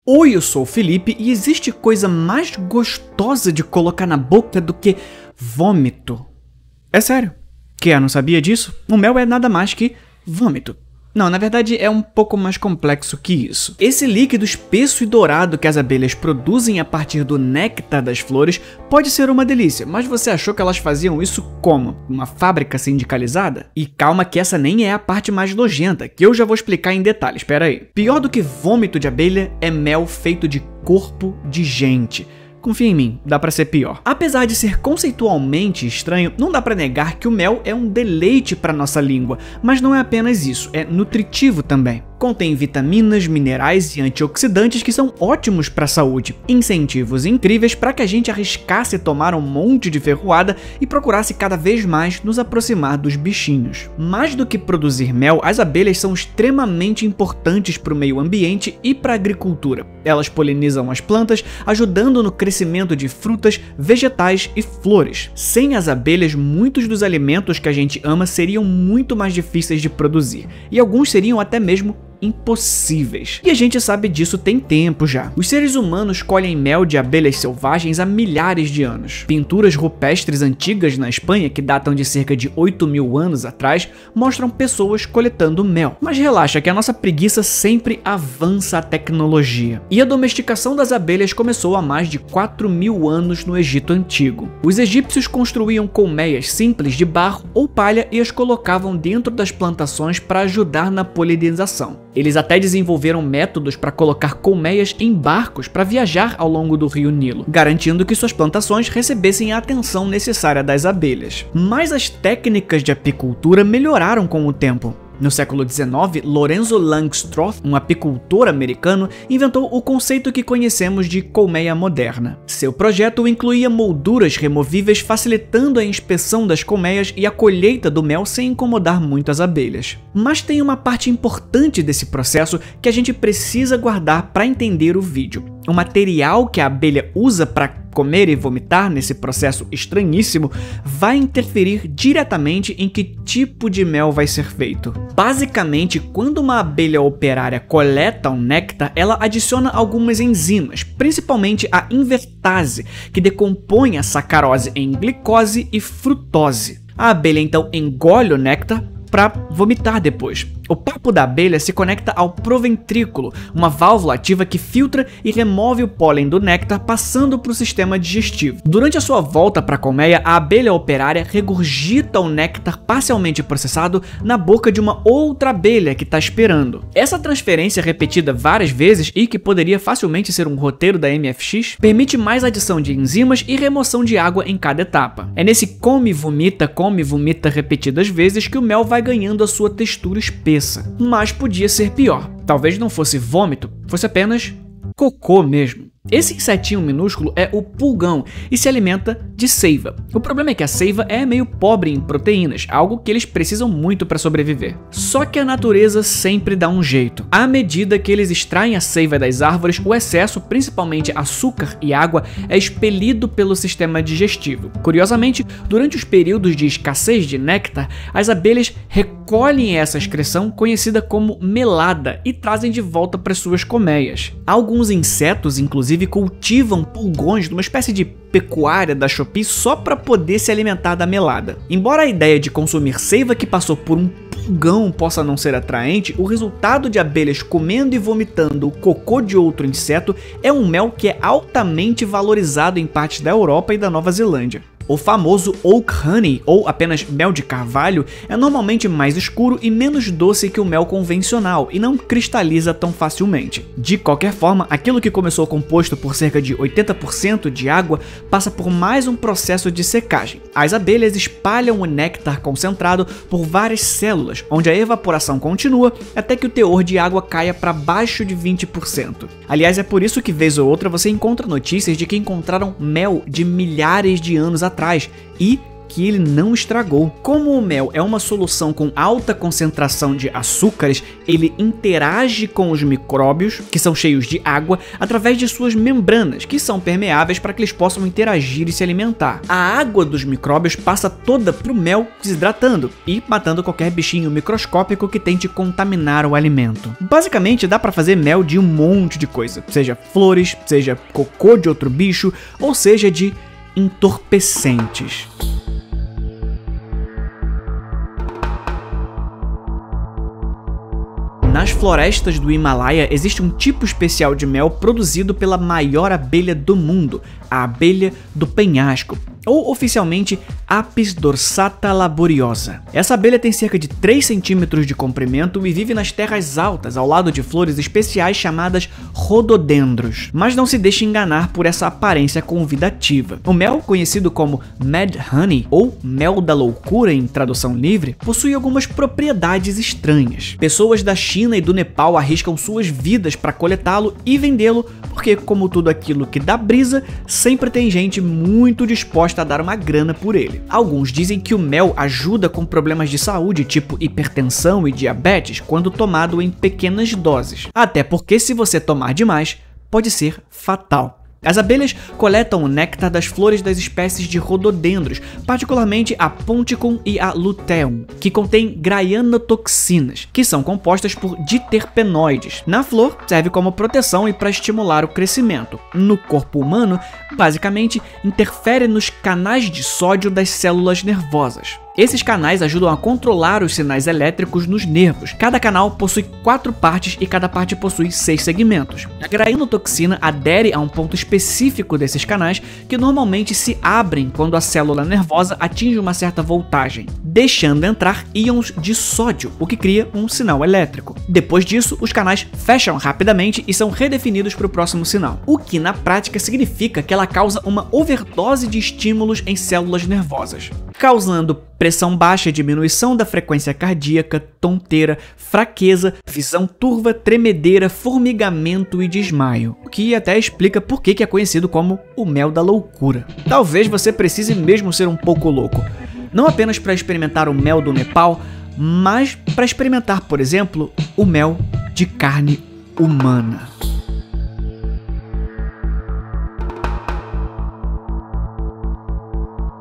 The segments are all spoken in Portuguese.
Oi, eu sou o Felipe e existe coisa mais gostosa de colocar na boca do que vômito. É sério. Não sabia disso? O mel é nada mais que vômito. Não, na verdade é um pouco mais complexo que isso. Esse líquido espesso e dourado que as abelhas produzem a partir do néctar das flores pode ser uma delícia, mas você achou que elas faziam isso como? Uma fábrica sindicalizada? E calma que essa nem é a parte mais nojenta, que eu já vou explicar em detalhes, espera aí. Pior do que vômito de abelha é mel feito de corpo de gente. Confia em mim, dá pra ser pior. Apesar de ser conceitualmente estranho, não dá pra negar que o mel é um deleite pra nossa língua, mas não é apenas isso, é nutritivo também. Contém vitaminas, minerais e antioxidantes que são ótimos para a saúde, incentivos incríveis para que a gente arriscasse tomar um monte de ferroada e procurasse cada vez mais nos aproximar dos bichinhos. Mais do que produzir mel, as abelhas são extremamente importantes para o meio ambiente e para a agricultura. Elas polinizam as plantas, ajudando no crescimento de frutas, vegetais e flores. Sem as abelhas, muitos dos alimentos que a gente ama seriam muito mais difíceis de produzir, e alguns seriam até mesmo impossíveis. E a gente sabe disso tem tempo já. Os seres humanos colhem mel de abelhas selvagens há milhares de anos. Pinturas rupestres antigas na Espanha, que datam de cerca de 8.000 anos atrás, mostram pessoas coletando mel. Mas relaxa que a nossa preguiça sempre avança a tecnologia. E a domesticação das abelhas começou há mais de 4.000 anos no Egito Antigo. Os egípcios construíam colmeias simples de barro ou palha e as colocavam dentro das plantações para ajudar na polinização. Eles até desenvolveram métodos para colocar colmeias em barcos para viajar ao longo do rio Nilo, garantindo que suas plantações recebessem a atenção necessária das abelhas. Mas as técnicas de apicultura melhoraram com o tempo. No século XIX, Lorenzo Langstroth, um apicultor americano, inventou o conceito que conhecemos de colmeia moderna. Seu projeto incluía molduras removíveis, facilitando a inspeção das colmeias e a colheita do mel sem incomodar muito as abelhas. Mas tem uma parte importante desse processo que a gente precisa guardar para entender o vídeo. O material que a abelha usa para comer e vomitar nesse processo estranhíssimo vai interferir diretamente em que tipo de mel vai ser feito. Basicamente, quando uma abelha operária coleta o néctar, ela adiciona algumas enzimas, principalmente a invertase, que decompõe a sacarose em glicose e frutose. A abelha então engole o néctar para vomitar depois. O papo da abelha se conecta ao proventrículo, uma válvula ativa que filtra e remove o pólen do néctar, passando para o sistema digestivo. Durante a sua volta para a colmeia, a abelha operária regurgita o néctar parcialmente processado na boca de uma outra abelha que está esperando. Essa transferência repetida várias vezes e que poderia facilmente ser um roteiro da MFX, permite mais adição de enzimas e remoção de água em cada etapa. É nesse come e vomita repetidas vezes que o mel vai ganhando a sua textura espessa. Mas podia ser pior. Talvez não fosse vômito, fosse apenas cocô mesmo. Esse insetinho minúsculo é o pulgão e se alimenta de seiva. O problema é que a seiva é meio pobre em proteínas, algo que eles precisam muito para sobreviver. Só que a natureza sempre dá um jeito. À medida que eles extraem a seiva das árvores, o excesso, principalmente açúcar e água, é expelido pelo sistema digestivo. Curiosamente, durante os períodos de escassez de néctar, as abelhas recolhem essa excreção, conhecida como melada, e trazem de volta para suas colmeias. Alguns insetos, inclusive, cultivam pulgões numa espécie de pecuária da Shopee só para poder se alimentar da melada. Embora a ideia de consumir seiva que passou por um pulgão possa não ser atraente, o resultado de abelhas comendo e vomitando o cocô de outro inseto é um mel que é altamente valorizado em partes da Europa e da Nova Zelândia. O famoso Oak Honey, ou apenas mel de carvalho, é normalmente mais escuro e menos doce que o mel convencional e não cristaliza tão facilmente. De qualquer forma, aquilo que começou composto por cerca de 80% de água passa por mais um processo de secagem. As abelhas espalham o néctar concentrado por várias células, onde a evaporação continua até que o teor de água caia para baixo de 20%. Aliás, é por isso que vez ou outra você encontra notícias de que encontraram mel de milhares de anos atrás e que ele não estragou. Como o mel é uma solução com alta concentração de açúcares, ele interage com os micróbios, que são cheios de água, através de suas membranas, que são permeáveis para que eles possam interagir e se alimentar. A água dos micróbios passa toda para o mel, desidratando e matando qualquer bichinho microscópico que tente contaminar o alimento. Basicamente, dá para fazer mel de um monte de coisa, seja flores, seja cocô de outro bicho, ou seja de entorpecentes. Nas florestas do Himalaia existe um tipo especial de mel produzido pela maior abelha do mundo, a abelha do penhasco, ou oficialmente Apis dorsata laboriosa. Essa abelha tem cerca de 3 centímetros de comprimento e vive nas terras altas, ao lado de flores especiais chamadas rododendros. Mas não se deixe enganar por essa aparência convidativa. O mel, conhecido como Mad Honey, ou mel da loucura em tradução livre, possui algumas propriedades estranhas. Pessoas da China e do Nepal arriscam suas vidas para coletá-lo e vendê-lo, porque, como tudo aquilo que dá brisa, sempre tem gente muito disposta a dar uma grana por ele. Alguns dizem que o mel ajuda com problemas de saúde, tipo hipertensão e diabetes, quando tomado em pequenas doses. Até porque, se você tomar demais, pode ser fatal. As abelhas coletam o néctar das flores das espécies de rododendros, particularmente a ponticum e a luteum, que contém graianotoxinas, que são compostas por diterpenoides. Na flor, serve como proteção e para estimular o crescimento. No corpo humano, basicamente, interfere nos canais de sódio das células nervosas. Esses canais ajudam a controlar os sinais elétricos nos nervos. Cada canal possui 4 partes e cada parte possui 6 segmentos. A graianotoxina adere a um ponto específico desses canais que normalmente se abrem quando a célula nervosa atinge uma certa voltagem, deixando entrar íons de sódio, o que cria um sinal elétrico. Depois disso, os canais fecham rapidamente e são redefinidos para o próximo sinal, o que na prática significa que ela causa uma overdose de estímulos em células nervosas, causando pressão baixa, diminuição da frequência cardíaca, tonteira, fraqueza, visão turva, tremedeira, formigamento e desmaio. O que até explica por que é conhecido como o mel da loucura. Talvez você precise mesmo ser um pouco louco, não apenas para experimentar o mel do Nepal, mas para experimentar, por exemplo, o mel de carne humana.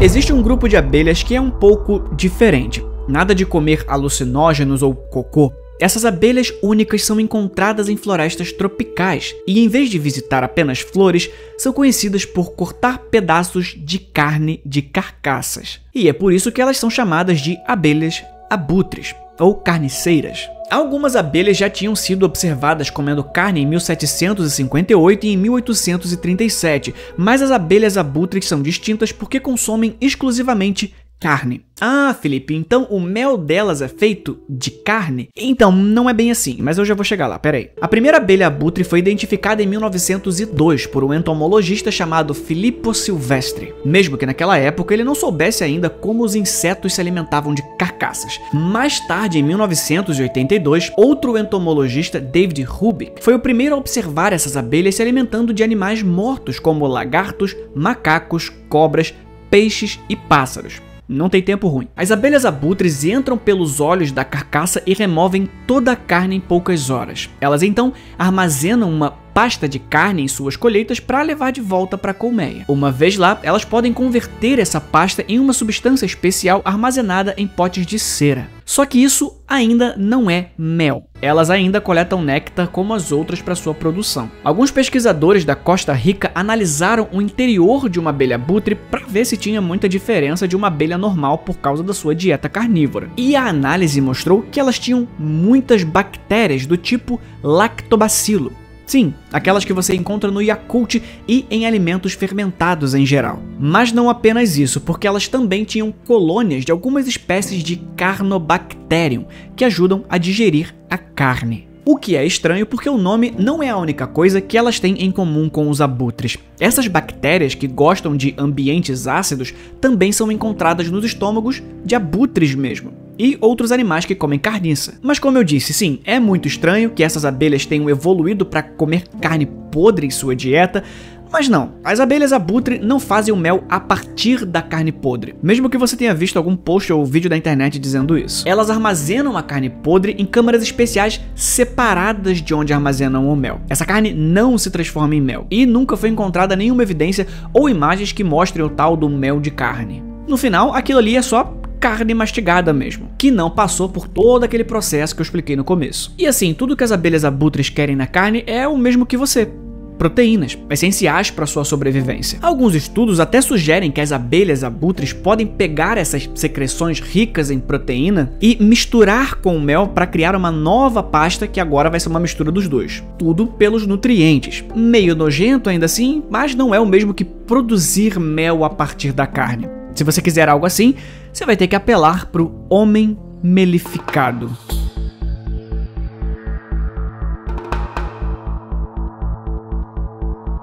Existe um grupo de abelhas que é um pouco diferente. Nada de comer alucinógenos ou cocô. Essas abelhas únicas são encontradas em florestas tropicais e, em vez de visitar apenas flores, são conhecidas por cortar pedaços de carne de carcaças. E é por isso que elas são chamadas de abelhas abutres ou carniceiras. Algumas abelhas já tinham sido observadas comendo carne em 1758 e em 1837, mas as abelhas abutres são distintas porque consomem exclusivamente carne. Ah, Felipe, então o mel delas é feito de carne? Então, não é bem assim, mas eu já vou chegar lá, peraí. A primeira abelha abutre foi identificada em 1902 por um entomologista chamado Filippo Silvestri, mesmo que naquela época ele não soubesse ainda como os insetos se alimentavam de carcaças. Mais tarde, em 1982, outro entomologista, David Rubik, foi o primeiro a observar essas abelhas se alimentando de animais mortos como lagartos, macacos, cobras, peixes e pássaros. Não tem tempo ruim. As abelhas abutres entram pelos olhos da carcaça e removem toda a carne em poucas horas. Elas então armazenam uma pasta de carne em suas colheitas para levar de volta para a colmeia. Uma vez lá, elas podem converter essa pasta em uma substância especial armazenada em potes de cera. Só que isso ainda não é mel. Elas ainda coletam néctar como as outras para sua produção. Alguns pesquisadores da Costa Rica analisaram o interior de uma abelha abutre para ver se tinha muita diferença de uma abelha normal por causa da sua dieta carnívora. E a análise mostrou que elas tinham muitas bactérias do tipo lactobacilo. Sim, aquelas que você encontra no Yakult e em alimentos fermentados em geral. Mas não apenas isso, porque elas também tinham colônias de algumas espécies de Carnobacterium, que ajudam a digerir a carne. O que é estranho porque o nome não é a única coisa que elas têm em comum com os abutres. Essas bactérias que gostam de ambientes ácidos também são encontradas nos estômagos de abutres mesmo. e outros animais que comem carniça. Mas como eu disse, sim, é muito estranho que essas abelhas tenham evoluído para comer carne podre em sua dieta, mas não, as abelhas abutre não fazem o mel a partir da carne podre, mesmo que você tenha visto algum post ou vídeo da internet dizendo isso. Elas armazenam a carne podre em câmaras especiais separadas de onde armazenam o mel. Essa carne não se transforma em mel, e nunca foi encontrada nenhuma evidência ou imagens que mostrem o tal do mel de carne. No final, aquilo ali é só carne mastigada mesmo, que não passou por todo aquele processo que eu expliquei no começo. E assim, tudo que as abelhas abutres querem na carne é o mesmo que você. Proteínas, essenciais para sua sobrevivência. Alguns estudos até sugerem que as abelhas abutres podem pegar essas secreções ricas em proteína e misturar com o mel para criar uma nova pasta que agora vai ser uma mistura dos dois. Tudo pelos nutrientes. Meio nojento ainda assim, mas não é o mesmo que produzir mel a partir da carne. Se você quiser algo assim, você vai ter que apelar para o homem melificado.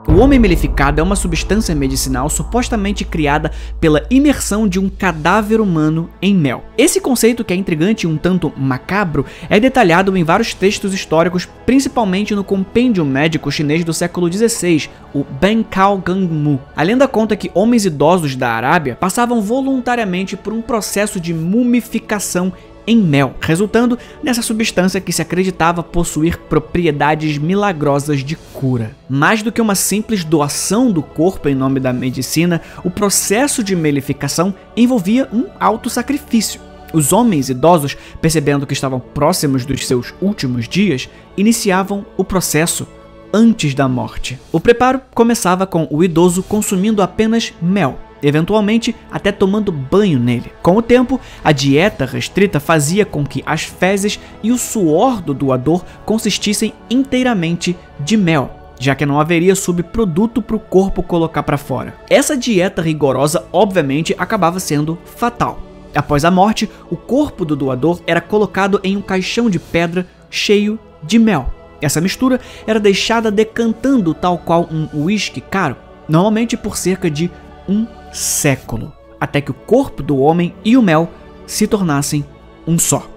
O homem melificado é uma substância medicinal supostamente criada pela imersão de um cadáver humano em mel. Esse conceito, que é intrigante e um tanto macabro, é detalhado em vários textos históricos, principalmente no compêndio médico chinês do século XVI, o Ben Cao Gang Mu. A lenda conta que homens idosos da Arábia passavam voluntariamente por um processo de mumificação em mel, resultando nessa substância que se acreditava possuir propriedades milagrosas de cura. Mais do que uma simples doação do corpo em nome da medicina, o processo de melificação envolvia um alto sacrifício. Os homens idosos, percebendo que estavam próximos dos seus últimos dias, iniciavam o processo antes da morte. O preparo começava com o idoso consumindo apenas mel, eventualmente até tomando banho nele. Com o tempo, a dieta restrita fazia com que as fezes e o suor do doador consistissem inteiramente de mel, já que não haveria subproduto para o corpo colocar para fora. Essa dieta rigorosa, obviamente, acabava sendo fatal. Após a morte, o corpo do doador era colocado em um caixão de pedra cheio de mel. Essa mistura era deixada decantando tal qual um uísque caro, normalmente por cerca de um século, até que o corpo do homem e o mel se tornassem um só.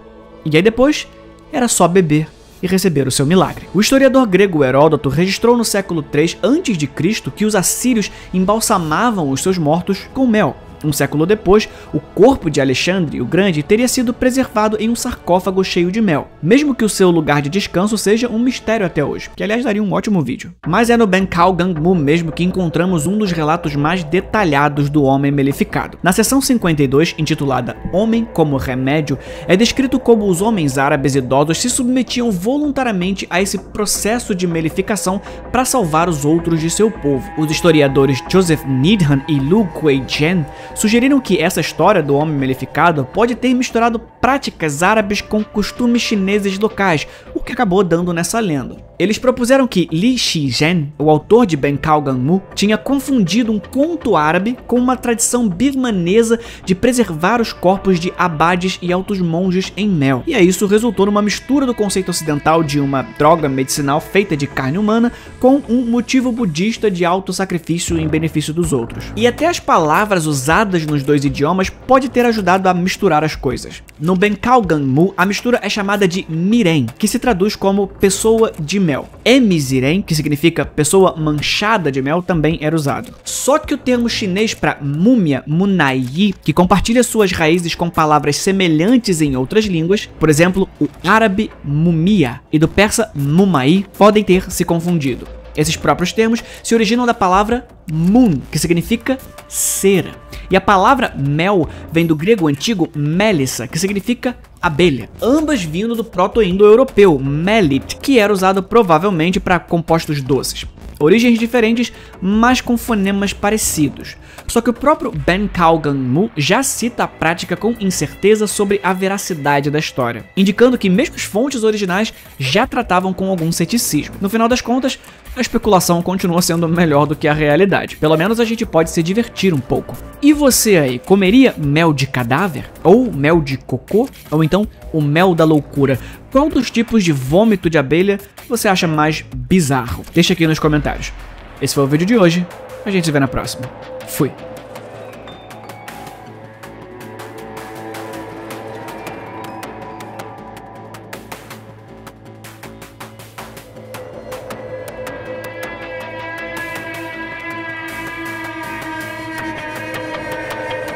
E aí depois era só beber e receber o seu milagre. O historiador grego Heródoto registrou no século III a.C. que os assírios embalsamavam os seus mortos com mel. Um século depois, o corpo de Alexandre o Grande teria sido preservado em um sarcófago cheio de mel, mesmo que o seu lugar de descanso seja um mistério até hoje, que aliás daria um ótimo vídeo. Mas é no Ben Cao Gang Mu mesmo que encontramos um dos relatos mais detalhados do homem melificado. Na seção 52, intitulada Homem como Remédio, é descrito como os homens árabes idosos se submetiam voluntariamente a esse processo de melificação para salvar os outros de seu povo. Os historiadores Joseph Needham e Lu Kuei-jen sugeriram que essa história do homem melificado pode ter misturado práticas árabes com costumes chineses locais, o que acabou dando nessa lenda. Eles propuseram que Li Shizhen, o autor de Ben Cao Gang Mu, tinha confundido um conto árabe com uma tradição birmanesa de preservar os corpos de abades e altos monges em mel. E aí isso resultou numa mistura do conceito ocidental de uma droga medicinal feita de carne humana com um motivo budista de alto sacrifício em benefício dos outros. E até as palavras usadas nos dois idiomas pode ter ajudado a misturar as coisas. No Ben Cao Gang Mu, a mistura é chamada de miren, que se traduz como pessoa de mel. Emiziren, que significa pessoa manchada de mel, também era usado. Só que o termo chinês para múmia, munai, que compartilha suas raízes com palavras semelhantes em outras línguas, por exemplo, o árabe mumia e do persa mumai, podem ter se confundido. Esses próprios termos se originam da palavra mun, que significa cera. E a palavra mel vem do grego antigo melissa, que significa abelha, ambas vindo do proto-indo-europeu melit, que era usado provavelmente para compostos doces. Origens diferentes, mas com fonemas parecidos. Só que o próprio Ben Cao Gang Mu já cita a prática com incerteza sobre a veracidade da história, indicando que mesmo as fontes originais já tratavam com algum ceticismo. No final das contas, a especulação continua sendo melhor do que a realidade. Pelo menos a gente pode se divertir um pouco. E você aí, comeria mel de cadáver? Ou mel de cocô? Ou então o mel da loucura? Qual dos tipos de vômito de abelha você acha mais bizarro? Deixa aqui nos comentários. Esse foi o vídeo de hoje. A gente se vê na próxima. Fui!